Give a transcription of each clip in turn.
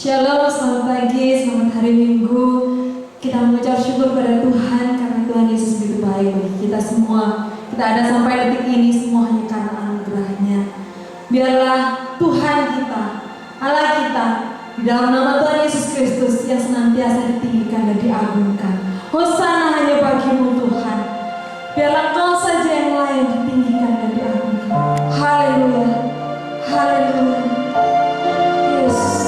Shalom, selamat pagi, selamat hari Minggu. Kita mengucap syukur pada Tuhan karena Tuhan Yesus begitu baik bagi kita semua. Kita ada sampai detik ini semua hanya karena anugerah-Nya. Biarlah Tuhan kita, Allah kita, di dalam nama Tuhan Yesus Kristus yang senantiasa ditinggikan dan diagungkan. Hosana hanya bagi-Mu Tuhan. Biarlah Kau saja yang layak ditinggikan dan diagungkan. Haleluya, haleluya. Yes.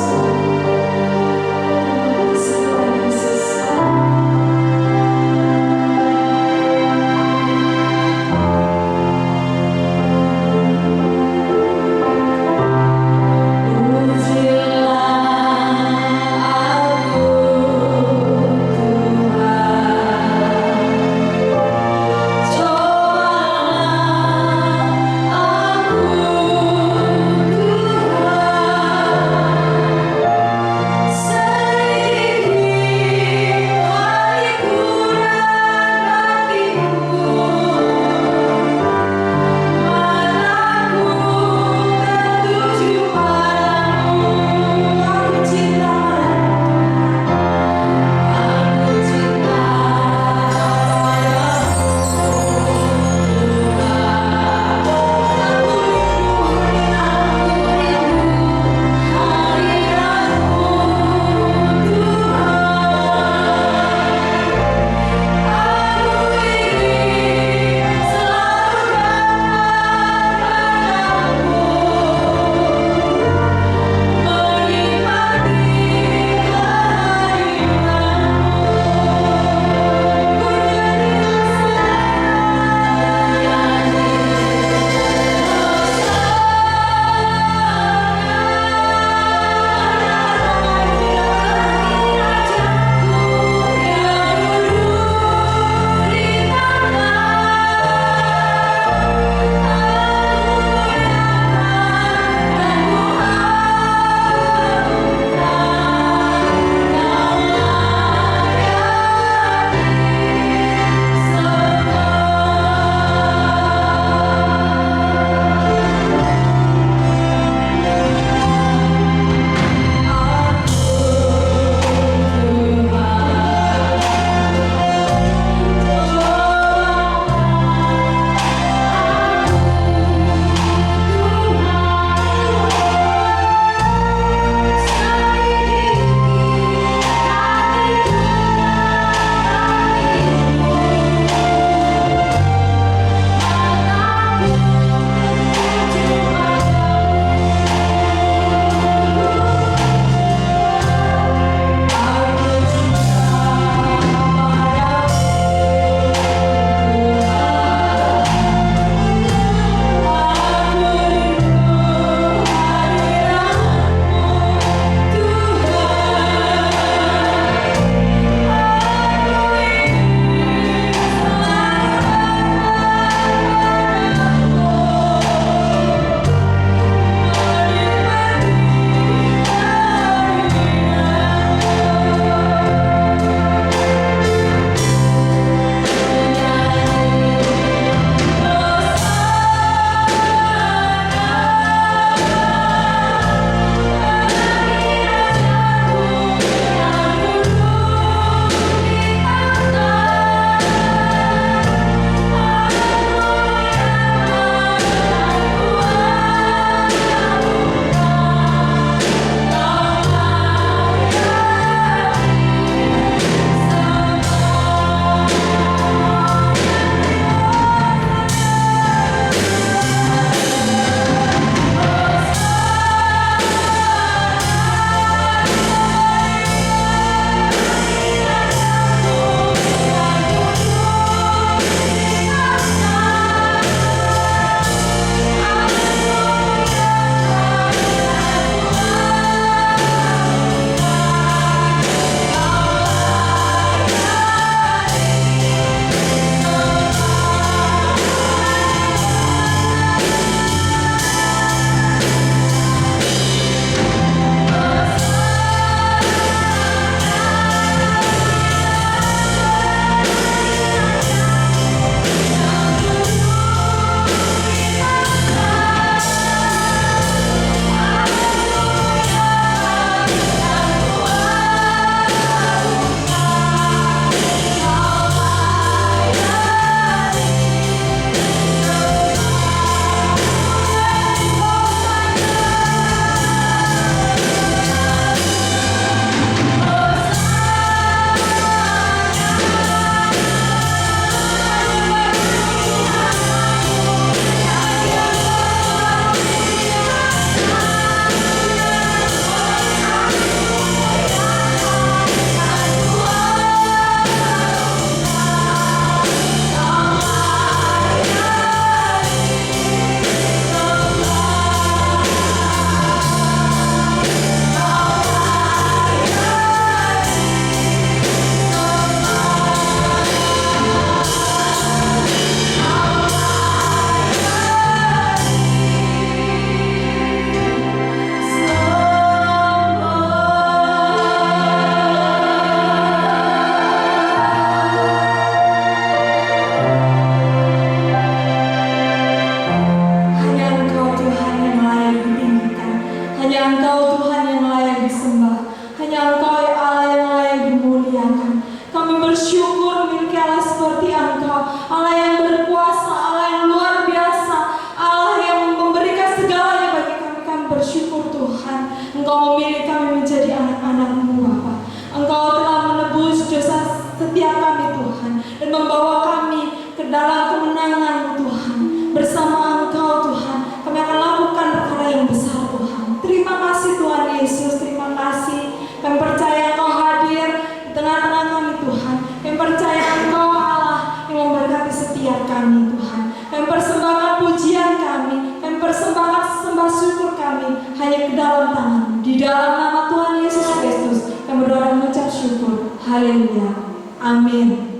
Joanna dalam kemenangan Tuhan, bersama Engkau Tuhan, kami akan lakukan perkara yang besar Tuhan. Terima kasih Tuhan Yesus, terima kasih. Kami percaya Engkau hadir di tengah-tengah kami Tuhan. Kami percaya Engkau Allah yang memberkati setiap kami Tuhan. Kami persembahkan pujian kami, kami persembahkan sembah syukur kami hanya ke dalam tangan. Di dalam nama Tuhan Yesus Kristus kami berdoa dan mengucap syukur. Haleluya. Amin.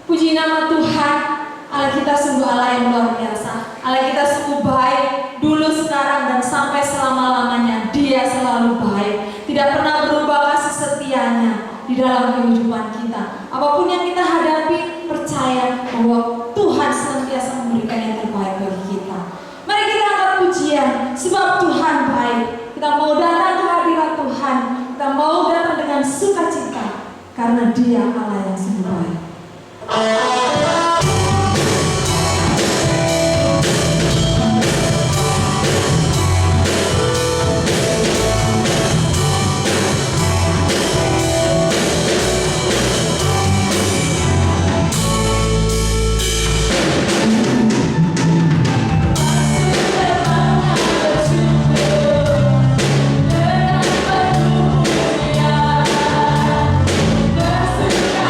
Puji nama Tuhan. Allah kita sungguh Allah yang luar biasa. Allah kita sungguh baik dulu, sekarang, dan sampai selama-lamanya. Dia selalu baik. Tidak pernah berubah kasih setianya di dalam kehidupan kita. Apapun yang kita hadapi, percaya bahwa Tuhan senantiasa memberikan yang terbaik bagi kita. Mari kita angkat pujian, sebab Tuhan baik. Kita mau datang ke hadirat Tuhan. Kita mau datang dengan sukacita, karena Dia Allah yang sungguh baik. Tersuka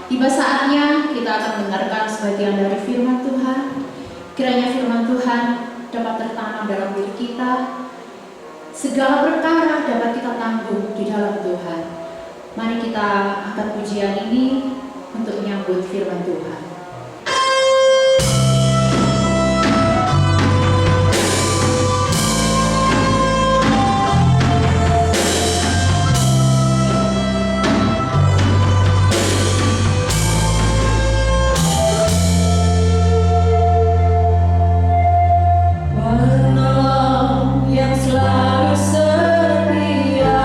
Tiba saatnya kita akan mendengarkan sebagian dari firman Tuhan. Kiranya firman Tuhan dapat tertanam dalam diri kita. Segala perkara dapat kita tanggung di dalam Tuhan. Mari kita angkat pujian ini untuk menyambut firman Tuhan. Selalu setia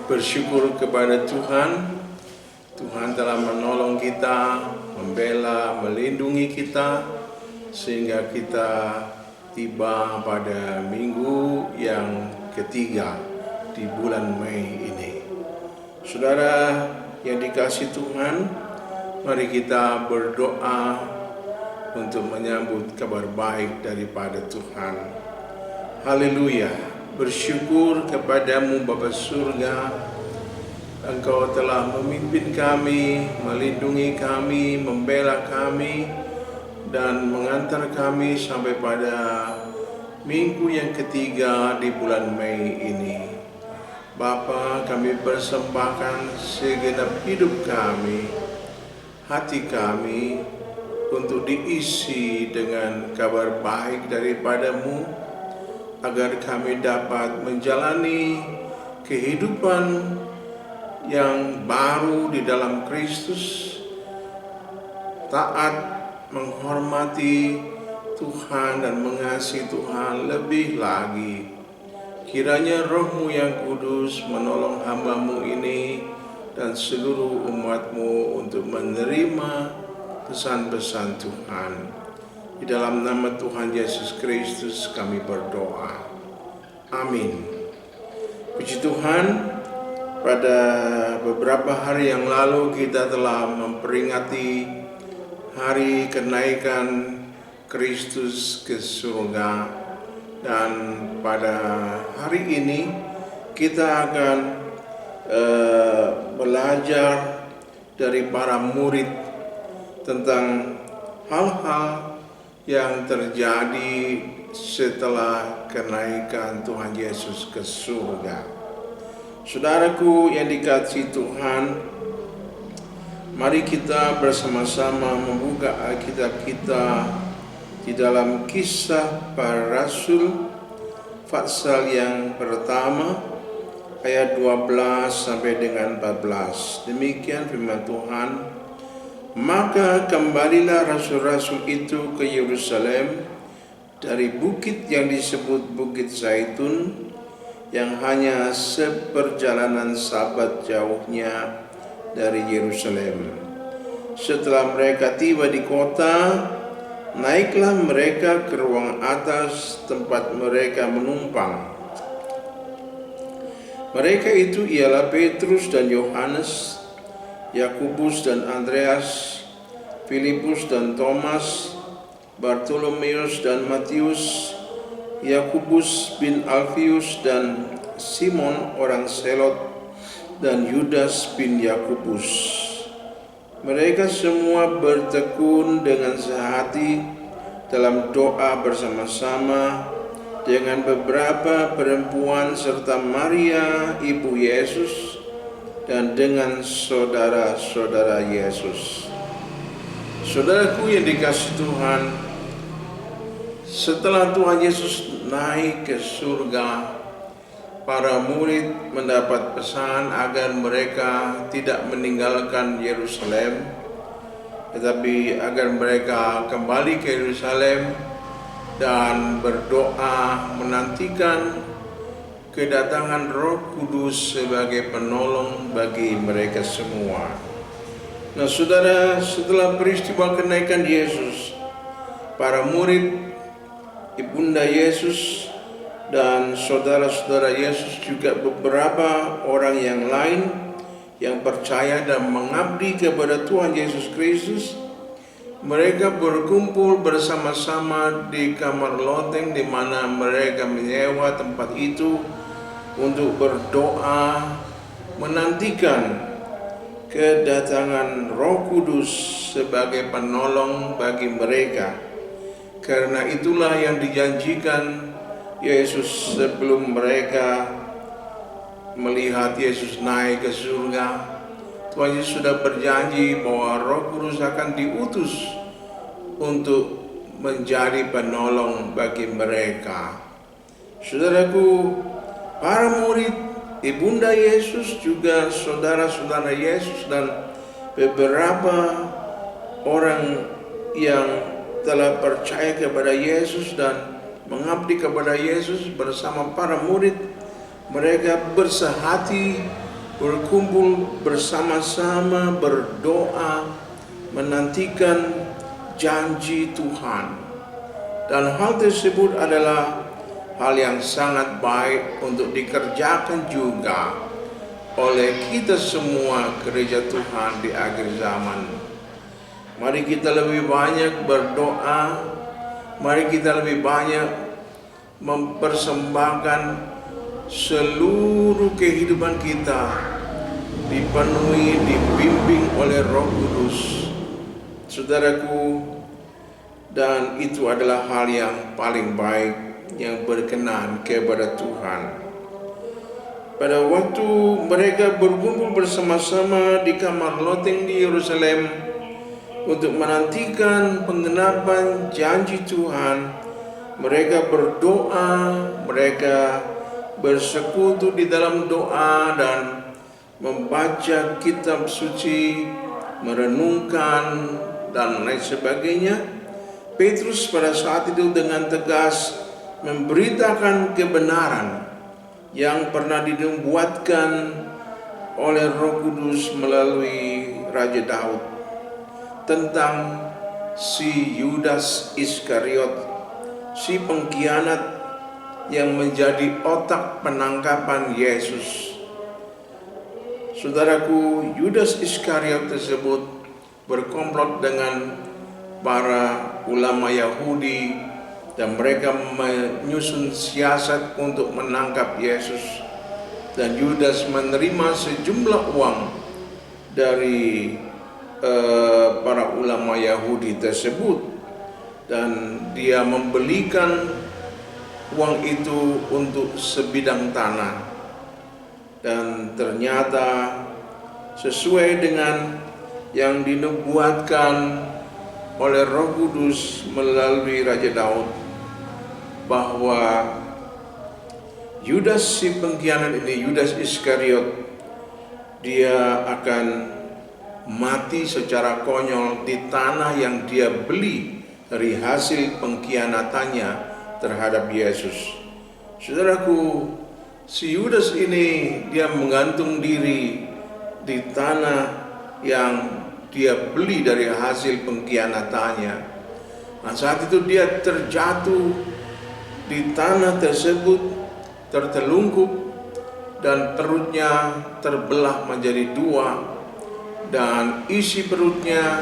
bersyukur kepada Tuhan. Tuhan telah menolong kita, membela, melindungi kita, sehingga kita tiba pada minggu yang ketiga di bulan Mei ini. Saudara yang dikasihi Tuhan, mari kita berdoa untuk menyambut kabar baik daripada Tuhan. Haleluya, bersyukur kepadamu Bapa Surga. Engkau telah memimpin kami, melindungi kami, membela kami, dan mengantar kami sampai pada minggu yang ketiga di bulan Mei ini. Bapa, kami persembahkan segenap hidup kami, hati kami, untuk diisi dengan kabar baik daripadamu, agar kami dapat menjalani kehidupan yang baru di dalam Kristus, taat, menghormati Tuhan dan mengasihi Tuhan lebih lagi. Kiranya Roh-Mu yang kudus menolong hamba-Mu ini dan seluruh umat-Mu untuk menerima pesan-pesan Tuhan. Di dalam nama Tuhan Yesus Kristus kami berdoa. Amin. Puji Tuhan, pada beberapa hari yang lalu kita telah memperingati hari kenaikan Kristus ke surga, dan pada hari ini kita akan belajar dari para murid tentang hal-hal yang terjadi setelah kenaikan Tuhan Yesus ke surga. Saudaraku yang dikasihi Tuhan, mari kita bersama-sama membuka Alkitab kita di dalam Kisah Para Rasul pasal yang pertama ayat 12 sampai dengan 14. Demikian firman Tuhan. Maka kembalilah rasul-rasul itu ke Yerusalem dari bukit yang disebut Bukit Zaitun, yang hanya seperjalanan Sabat jauhnya dari Yerusalem. Setelah mereka tiba di kota, naiklah mereka ke ruang atas tempat mereka menumpang. Mereka itu ialah Petrus dan Yohanes, Yakobus dan Andreas, Filipus dan Thomas, Bartolomeus dan Matius, Yakobus bin Alfius dan Simon orang Selot, dan Yudas bin Yakobus. Mereka semua bertekun dengan sehati dalam doa bersama-sama dengan beberapa perempuan serta Maria ibu Yesus dan dengan saudara-saudara Yesus. Saudaraku yang dikasihi Tuhan, setelah Tuhan Yesus naik ke surga, para murid mendapat pesan agar mereka tidak meninggalkan Yerusalem, tetapi agar mereka kembali ke Yerusalem dan berdoa menantikan kedatangan Roh Kudus sebagai penolong bagi mereka semua. Nah, saudara, setelah peristiwa kenaikan Yesus, para murid, Ibunda Yesus, dan saudara-saudara Yesus, juga beberapa orang yang lain yang percaya dan mengabdi kepada Tuhan Yesus Kristus, mereka berkumpul bersama-sama di kamar loteng di mana mereka menyewa tempat itu untuk berdoa menantikan kedatangan Roh Kudus sebagai penolong bagi mereka. Karena itulah yang dijanjikan Yesus sebelum mereka melihat Yesus naik ke surga. Tuhan Yesus sudah berjanji bahwa Roh Kudus akan diutus untuk menjadi penolong bagi mereka. Saudaraku, para murid, Ibunda Yesus, juga saudara-saudara Yesus, dan beberapa orang yang telah percaya kepada Yesus dan mengabdi kepada Yesus bersama para murid, mereka bersehati berkumpul bersama-sama berdoa menantikan janji Tuhan. Dan hal tersebut adalah hal yang sangat baik untuk dikerjakan juga oleh kita semua gereja Tuhan di akhir zaman. Mari kita lebih banyak berdoa, mari kita lebih banyak mempersembahkan seluruh kehidupan kita dipenuhi, dibimbing oleh Roh Kudus, saudaraku, dan itu adalah hal yang paling baik yang berkenan kepada Tuhan. Pada waktu mereka berkumpul bersama-sama di kamar loteng di Yerusalem untuk menantikan penggenapan janji Tuhan, mereka berdoa, mereka bersekutu di dalam doa dan membaca kitab suci, merenungkan dan lain sebagainya. Petrus pada saat itu dengan tegas memberitakan kebenaran yang pernah dinubuatkan oleh Roh Kudus melalui Raja Daud tentang si Yudas Iskariot, si pengkhianat yang menjadi otak penangkapan Yesus. Saudaraku, Yudas Iskariot tersebut berkomplot dengan para ulama Yahudi dan mereka menyusun siasat untuk menangkap Yesus. Dan Yudas menerima sejumlah uang dari para ulama Yahudi tersebut, dan dia membelikan uang itu untuk sebidang tanah. Dan ternyata sesuai dengan yang dinubuatkan oleh Roh Kudus melalui Raja Daud, bahwa Yudas si pengkhianat ini, Yudas Iskariot, dia akan mati secara konyol di tanah yang dia beli dari hasil pengkhianatannya terhadap Yesus. Saudaraku, si Yudas ini dia menggantung diri di tanah yang dia beli dari hasil pengkhianatannya. Nah, saat itu dia terjatuh di tanah tersebut, tertelungkup, dan perutnya terbelah menjadi dua, dan isi perutnya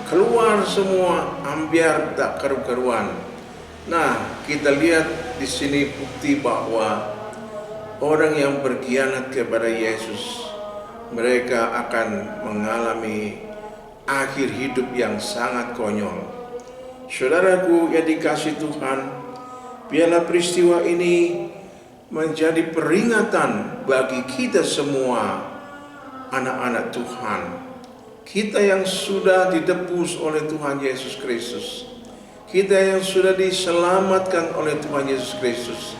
keluar semua, ambiar tak karu-karuan. Nah, kita lihat di sini bukti bahwa orang yang berkhianat kepada Yesus, mereka akan mengalami akhir hidup yang sangat konyol. Saudaraku yang dikasihi Tuhan, biarlah peristiwa ini menjadi peringatan bagi kita semua, anak-anak Tuhan, kita yang sudah ditebus oleh Tuhan Yesus Kristus, kita yang sudah diselamatkan oleh Tuhan Yesus Kristus,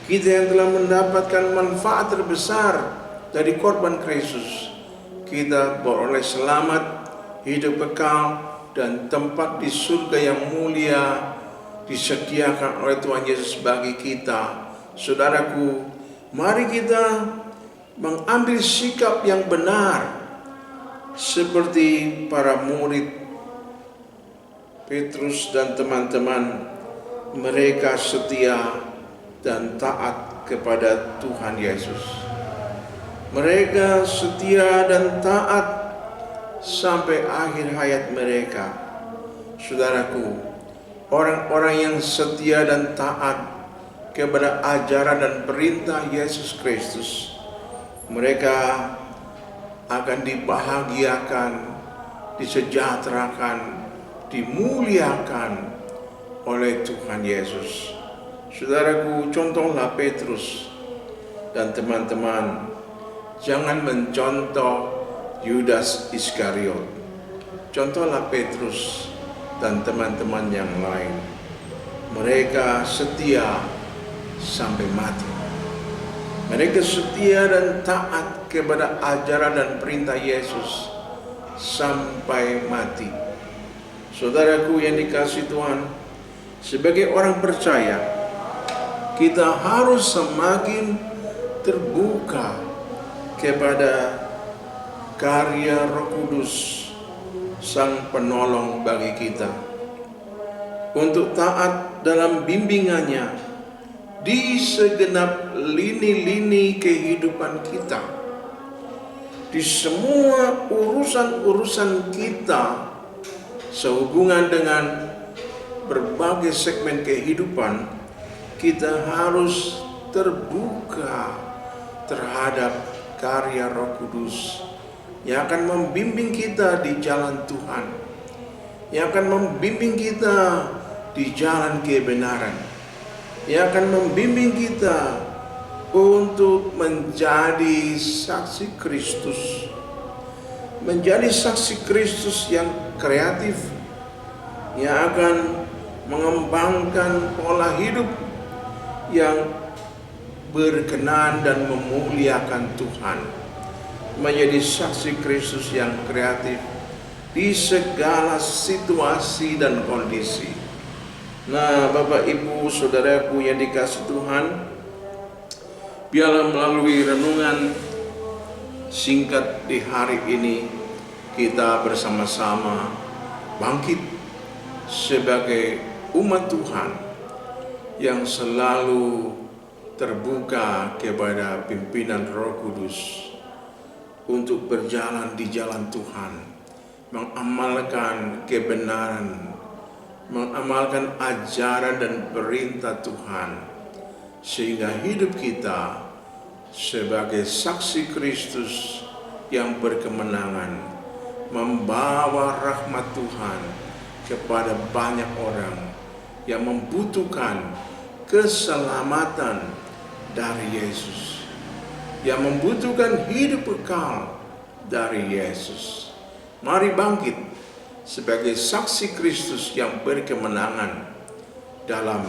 kita yang telah mendapatkan manfaat terbesar dari korban Kristus. Kita beroleh selamat, hidup kekal, dan tempat di surga yang mulia disediakan oleh Tuhan Yesus bagi kita. Saudaraku, mari kita mengambil sikap yang benar seperti para murid Petrus dan teman-teman. Mereka setia dan taat kepada Tuhan Yesus. Mereka setia dan taat sampai akhir hayat mereka. Saudaraku, orang-orang yang setia dan taat kepada ajaran dan perintah Yesus Kristus, mereka akan dibahagiakan, disejahterakan, dimuliakan oleh Tuhan Yesus. Saudaraku, contohlah Petrus dan teman-teman. Jangan mencontoh Yudas Iskariot. Contohlah Petrus dan teman-teman yang lain. Mereka setia sampai mati. Mereka setia dan taat kepada ajaran dan perintah Yesus sampai mati. Saudaraku yang dikasihi Tuhan, sebagai orang percaya, kita harus semakin terbuka, kepada karya Roh Kudus, Sang Penolong bagi kita, untuk taat dalam bimbingannya di segenap lini-lini kehidupan kita, di semua urusan-urusan kita sehubungan dengan berbagai segmen kehidupan. Kita harus terbuka terhadap karya Roh Kudus yang akan membimbing kita di jalan Tuhan, yang akan membimbing kita di jalan kebenaran, yang akan membimbing kita untuk menjadi saksi Kristus, menjadi saksi Kristus yang kreatif, yang akan mengembangkan pola hidup yang berkenan dan memuliakan Tuhan, menjadi saksi Kristus yang kreatif di segala situasi dan kondisi. Nah, Bapak Ibu Saudaraku yang dikasihi Tuhan, biarlah melalui renungan singkat di hari ini kita bersama-sama bangkit sebagai umat Tuhan yang selalu terbuka kepada pimpinan Roh Kudus untuk berjalan di jalan Tuhan, mengamalkan kebenaran, mengamalkan ajaran dan perintah Tuhan, sehingga hidup kita sebagai saksi Kristus yang berkemenangan membawa rahmat Tuhan kepada banyak orang yang membutuhkan keselamatan dari Yesus, yang membutuhkan hidup kekal dari Yesus. Mari bangkit sebagai saksi Kristus yang berkemenangan dalam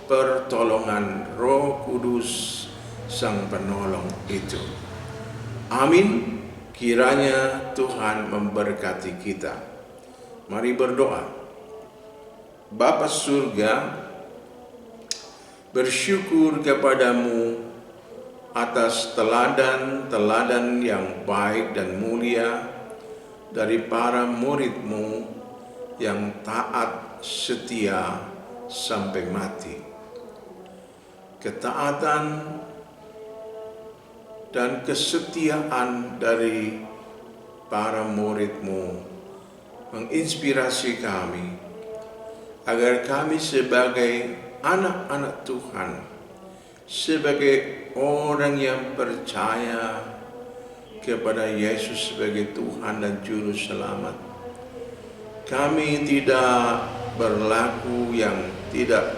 pertolongan Roh Kudus, Sang Penolong itu. Amin. Kiranya Tuhan memberkati kita. Mari berdoa. Bapa surga, bersyukur kepadamu atas teladan-teladan yang baik dan mulia dari para murid-Mu yang taat setia sampai mati. Ketaatan dan kesetiaan dari para murid-Mu menginspirasi kami agar kami sebagai anak-anak Tuhan, sebagai orang yang percaya kepada Yesus sebagai Tuhan dan Juru Selamat, kami tidak berlaku yang tidak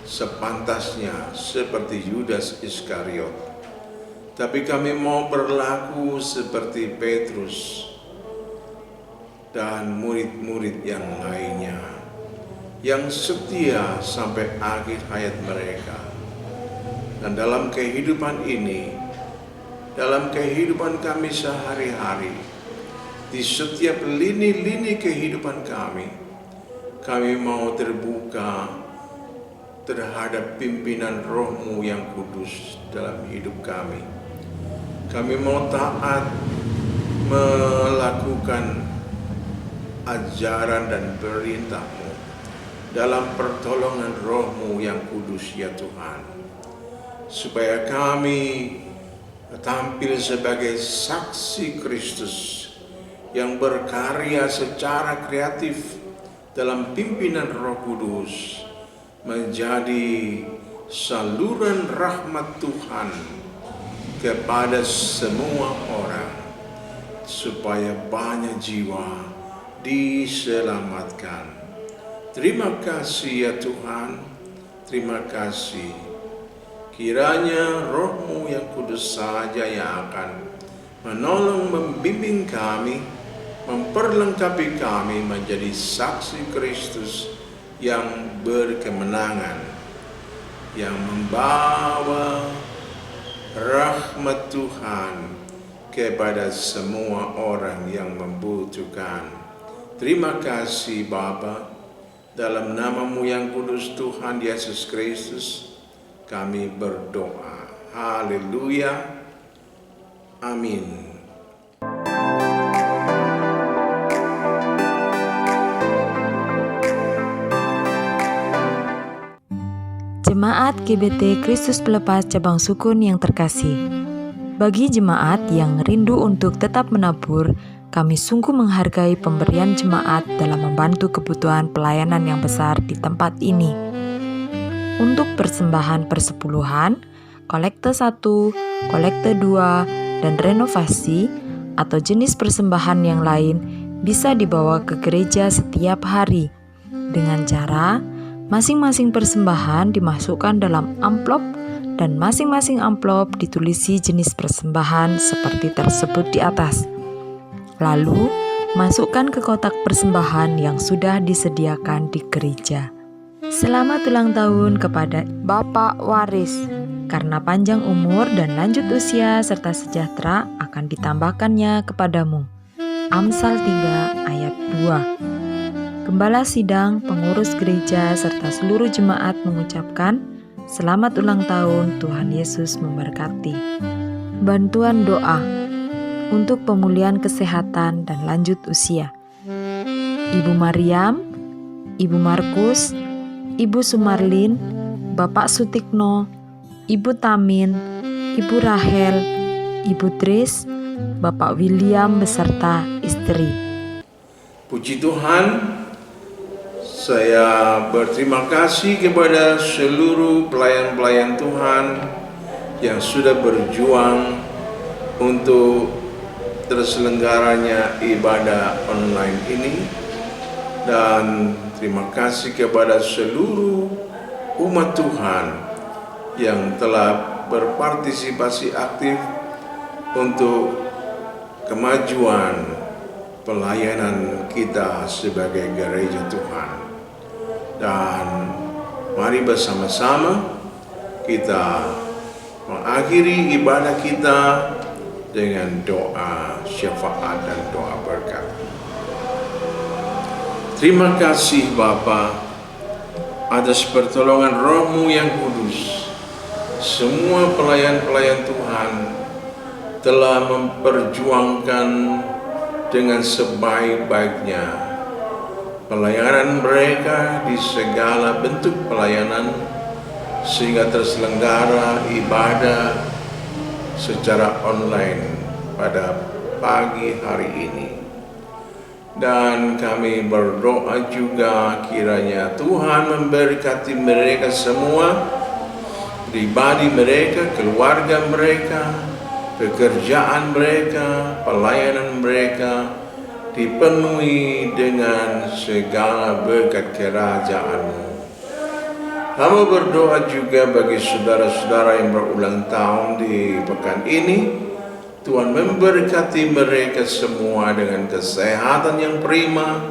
sepantasnya seperti Yudas Iskariot, tapi kami mau berlaku seperti Petrus dan murid-murid yang lainnya, yang setia sampai akhir hayat mereka. Dan dalam kehidupan ini, dalam kehidupan kami sehari-hari, di setiap lini-lini kehidupan kami mau terbuka terhadap pimpinan Roh-Mu yang kudus dalam hidup kami. Kami mau taat melakukan ajaran dan perintah-Mu dalam pertolongan Roh-Mu yang kudus ya Tuhan, supaya kami tampil sebagai saksi Kristus yang berkarya secara kreatif dalam pimpinan Roh Kudus, menjadi saluran rahmat Tuhan kepada semua orang, supaya banyak jiwa diselamatkan. Terima kasih ya Tuhan, terima kasih. Kiranya Roh-Mu yang kudus saja yang akan menolong, membimbing kami, memperlengkapi kami menjadi saksi Kristus yang berkemenangan, yang membawa rahmat Tuhan kepada semua orang yang membutuhkan. Terima kasih Bapa, dalam nama-Mu yang kudus Tuhan Yesus Kristus kami berdoa. Haleluya. Amin. Jemaat GBT Kristus Pelepas Cabang Sukun yang terkasih, bagi jemaat yang rindu untuk tetap menabur, kami sungguh menghargai pemberian jemaat dalam membantu kebutuhan pelayanan yang besar di tempat ini. Untuk persembahan persepuluhan, kolekte 1, kolekte 2, dan renovasi atau jenis persembahan yang lain bisa dibawa ke gereja setiap hari dengan cara masing-masing persembahan dimasukkan dalam amplop dan masing-masing amplop ditulisi jenis persembahan seperti tersebut di atas. Lalu, masukkan ke kotak persembahan yang sudah disediakan di gereja. Selamat ulang tahun kepada Bapak Waris. Karena panjang umur dan lanjut usia serta sejahtera akan ditambahkannya kepadamu. Amsal 3 ayat 2. Gembala sidang, pengurus gereja, serta seluruh jemaat mengucapkan, selamat ulang tahun, Tuhan Yesus memberkati. Bantuan doa untuk pemulihan kesehatan dan lanjut usia. Ibu Mariam, Ibu Markus, Ibu Sumarlin, Bapak Sutikno, Ibu Tamin, Ibu Rahel, Ibu Tris, Bapak William beserta istri. Puji Tuhan, saya berterima kasih kepada seluruh pelayan-pelayan Tuhan yang sudah berjuang untuk terselenggaranya ibadah online ini, dan terima kasih kepada seluruh umat Tuhan yang telah berpartisipasi aktif untuk kemajuan pelayanan kita sebagai gereja Tuhan. Dan mari bersama-sama kita mengakhiri ibadah kita dengan doa syafaat dan doa berkat. Terima kasih Bapa atas pertolongan Roh-Mu yang kudus. Semua pelayan-pelayan Tuhan telah memperjuangkan dengan sebaik-baiknya pelayanan mereka di segala bentuk pelayanan, sehingga terselenggara ibadah secara online pada pagi hari ini. Dan kami berdoa juga kiranya Tuhan memberkati mereka semua, pribadi mereka, keluarga mereka, pekerjaan mereka, pelayanan mereka dipenuhi dengan segala berkat kerajaan-Mu. Hamba berdoa juga bagi saudara-saudara yang berulang tahun di pekan ini. Tuhan memberkati mereka semua dengan kesehatan yang prima.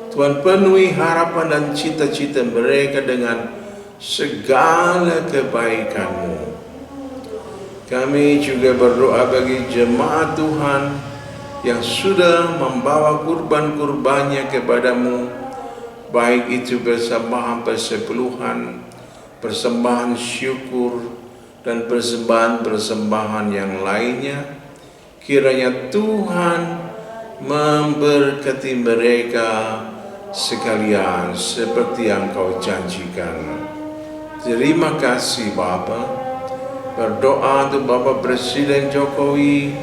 Tuhan penuhi harapan dan cita-cita mereka dengan segala kebaikan-Mu. Kami juga berdoa bagi jemaat Tuhan yang sudah membawa kurban-kurbannya kepadamu, baik itu persembahan persepuluhan, persembahan syukur, dan persembahan-persembahan yang lainnya. Kiranya Tuhan memberkati mereka sekalian seperti yang Kau janjikan. Terima kasih Bapa. Berdoa untuk Bapak Presiden Jokowi,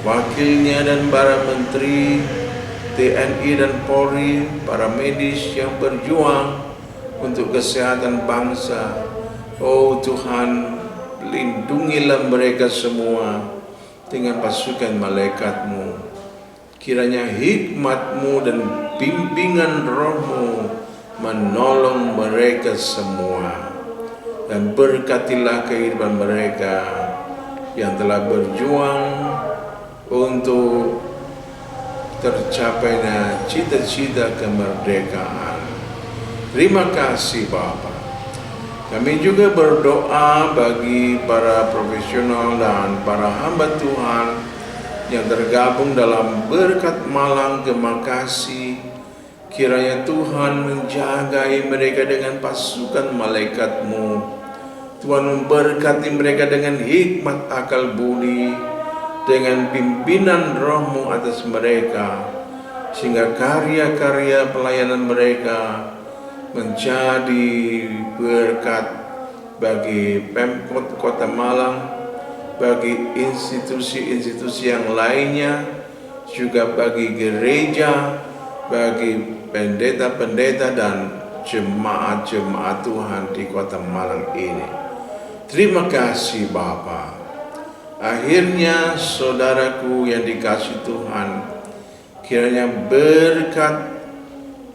wakilnya dan para menteri, TNI dan Polri, para medis yang berjuang untuk kesehatan bangsa. Oh Tuhan, lindungilah mereka semua dengan pasukan malaikat-Mu. Kiranya hikmat-Mu dan bimbingan Roh-Mu menolong mereka semua. Dan berkatilah kehidupan mereka yang telah berjuang untuk tercapainya cita-cita kemerdekaan. Terima kasih Bapa. Kami juga berdoa bagi para profesional dan para hamba Tuhan yang tergabung dalam berkat Malang Gemakasih. Kiranya Tuhan menjagai mereka dengan pasukan malaikat-Mu. Tuhan memberkati mereka dengan hikmat akal budi dengan pimpinan Roh-Mu atas mereka, sehingga karya-karya pelayanan mereka menjadi berkat bagi Pemkot Kota Malang, bagi institusi-institusi yang lainnya, juga bagi gereja, bagi pendeta-pendeta dan jemaat-jemaat Tuhan di Kota Malang ini. Terima kasih Bapa. Akhirnya saudaraku yang dikasihi Tuhan, kiranya berkat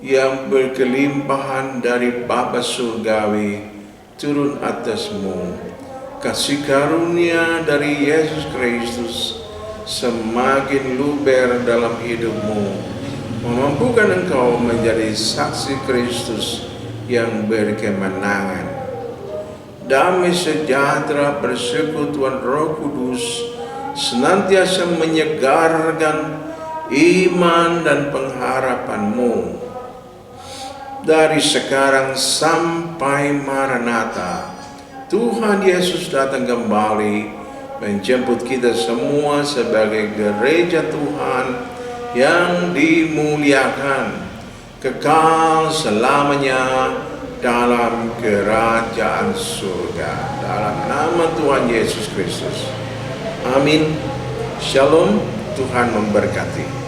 yang berkelimpahan dari Bapa Surgawi turun atasmu. Kasih karunia dari Yesus Kristus semakin luber dalam hidupmu, memampukan engkau menjadi saksi Kristus yang berkemenangan. Damai sejahtera persekutuan Roh Kudus senantiasa menyegarkan iman dan pengharapanmu. Dari sekarang sampai Maranatha, Tuhan Yesus datang kembali menjemput kita semua sebagai gereja Tuhan yang dimuliakan kekal selamanya dalam kerajaan surga. Dalam nama Tuhan Yesus Kristus. Amin. Shalom. Tuhan memberkati.